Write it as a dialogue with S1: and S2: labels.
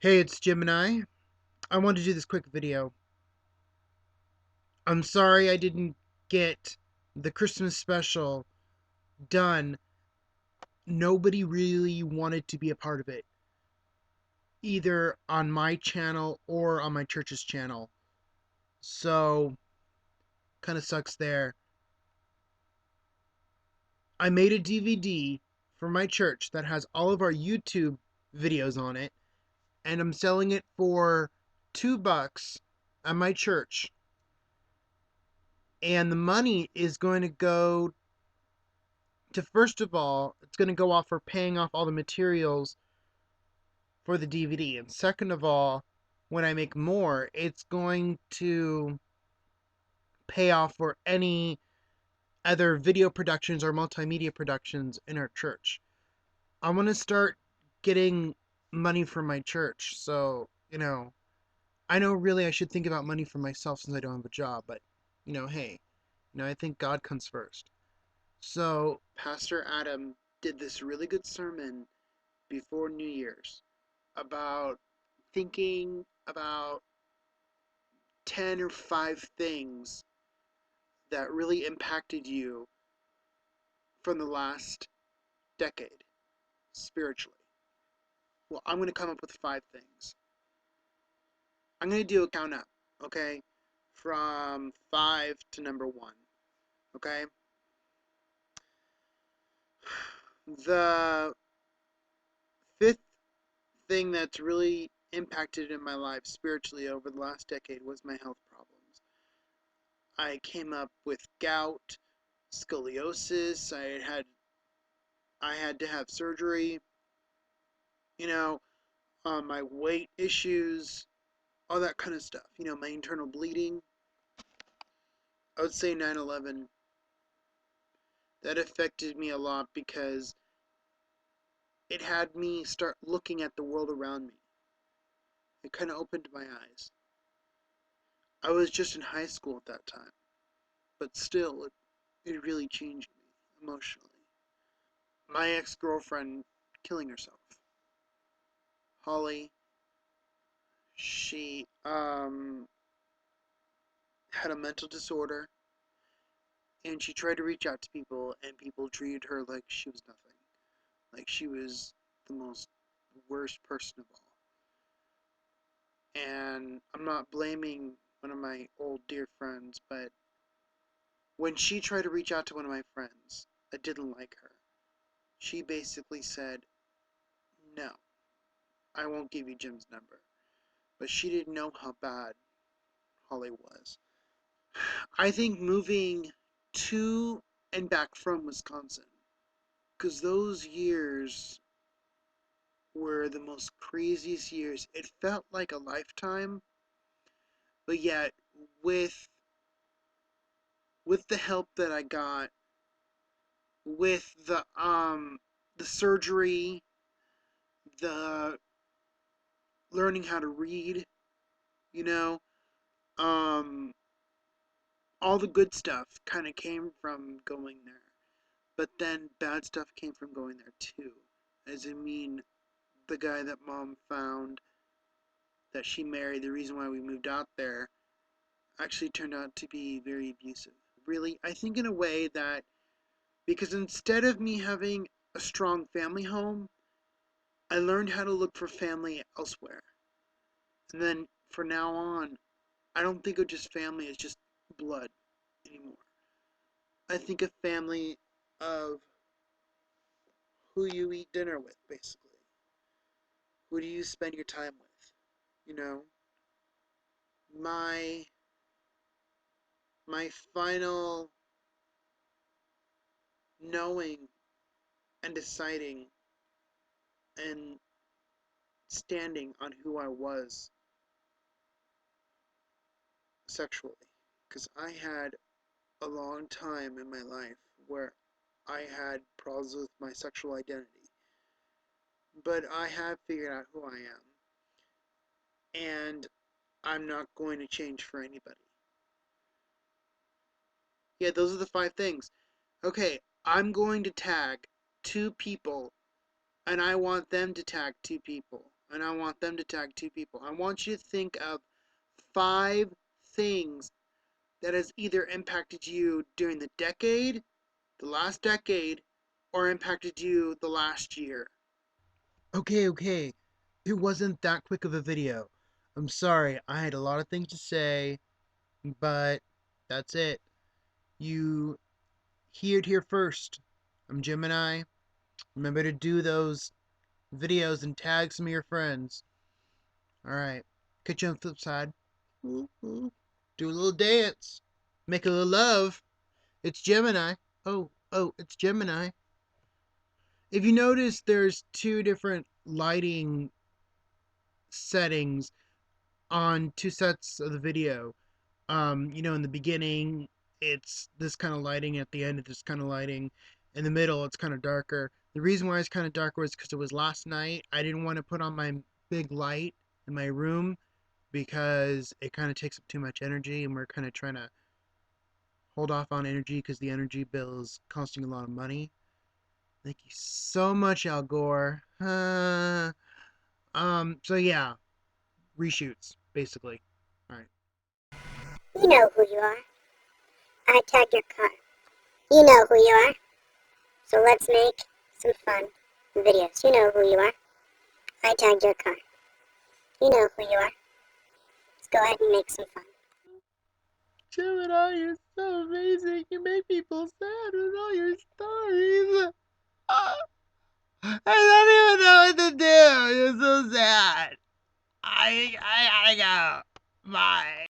S1: Hey, it's Jimani. I wanted to do this quick video. I'm sorry I didn't get the Christmas special done. Nobody really wanted to be a part of it, either on my channel or on my church's channel. So, kind of sucks there. I made a DVD for my church that has all of our YouTube videos on it, and I'm selling it for $2 at my church. And the money is going to go to, first of all, it's going to go off for paying off all the materials for the DVD. And second of all, when I make more, it's going to pay off for any other video productions or multimedia productions in our church. I want to start getting money from my church. So, I know really I should think about money for myself since I don't have a job, but, hey, I think God comes first. So, Pastor Adam did this really good sermon before New Year's about thinking about 10 or 5 things that really impacted you from the last decade spiritually. Well, I'm going to come up with 5 things. I'm going to do a count up, okay? From 5 to number 1, okay? The fifth thing that's really impacted in my life spiritually over the last decade was my health problems. I came up with gout, scoliosis. I had to have surgery. You know, my weight issues, all that kind of stuff. My internal bleeding. I would say 9/11 that affected me a lot because it had me start looking at the world around me. It kind of opened my eyes. I was just in high school at that time, but still, it really changed me emotionally. My ex-girlfriend killing herself. Holly, she had a mental disorder, and she tried to reach out to people, and people treated her like she was nothing, like she was the most worst person of all. And I'm not blaming one of my old dear friends, but when she tried to reach out to one of my friends that didn't like her, she basically said, no, I won't give you Jim's number. But she didn't know how bad Holly was. I think moving to and back from Wisconsin, because those years were the most craziest years. It felt like a lifetime, but yet with with the help that I got, with the surgery, the learning how to read, you know, um all the good stuff kind of came from going there. But then bad stuff came from going there too. As I mean, the guy that mom found that she married, the reason why we moved out there, actually turned out to be very abusive. Really, I think in a way that, because instead of me having a strong family home, I learned how to look for family elsewhere. And then from now on, I don't think of just family as just blood anymore. I think of family of who you eat dinner with, basically. Who do you spend your time with? You know, my my final knowing and deciding and standing on who I was sexually, because I had a long time in my life where I had problems with my sexual identity, but I have figured out who I am, and I'm not going to change for anybody. Yeah, those are the 5 things. Okay, I'm going to tag 2 people, and I want them to tag 2 people. and I want them to tag 2 people. I want you to think of 5 things that has either impacted you during the last decade, or impacted you the last year. Okay. It wasn't that quick of a video. I'm sorry, I had a lot of things to say, but that's it. You heard it here first. I'm Jimani. Remember to do those videos and tag some of your friends. Alright. Catch you on the flip side. Ooh, ooh. Do a little dance. Make a little love. It's Gemini. It's Gemini. If you notice, there's 2 different lighting settings on 2 sets of the video. In the beginning, it's this kind of lighting. At the end, it's this kind of lighting. In the middle, it's kind of darker. The reason why it's kind of darker was because it was last night. I didn't want to put on my big light in my room because it kind of takes up too much energy, and we're kind of trying to hold off on energy because the energy bill is costing a lot of money. Thank you so much, Al Gore. So yeah, reshoots, basically. Alright.
S2: You know who you are. I tagged your car. You know who you are. So let's make some fun videos. You know who you are. I tagged your car. You know who you are. Let's go ahead and make some fun.
S1: Gemini, you're so amazing. You make people sad with all your stories. I don't even know what to do. You're so sad. I gotta go. Bye.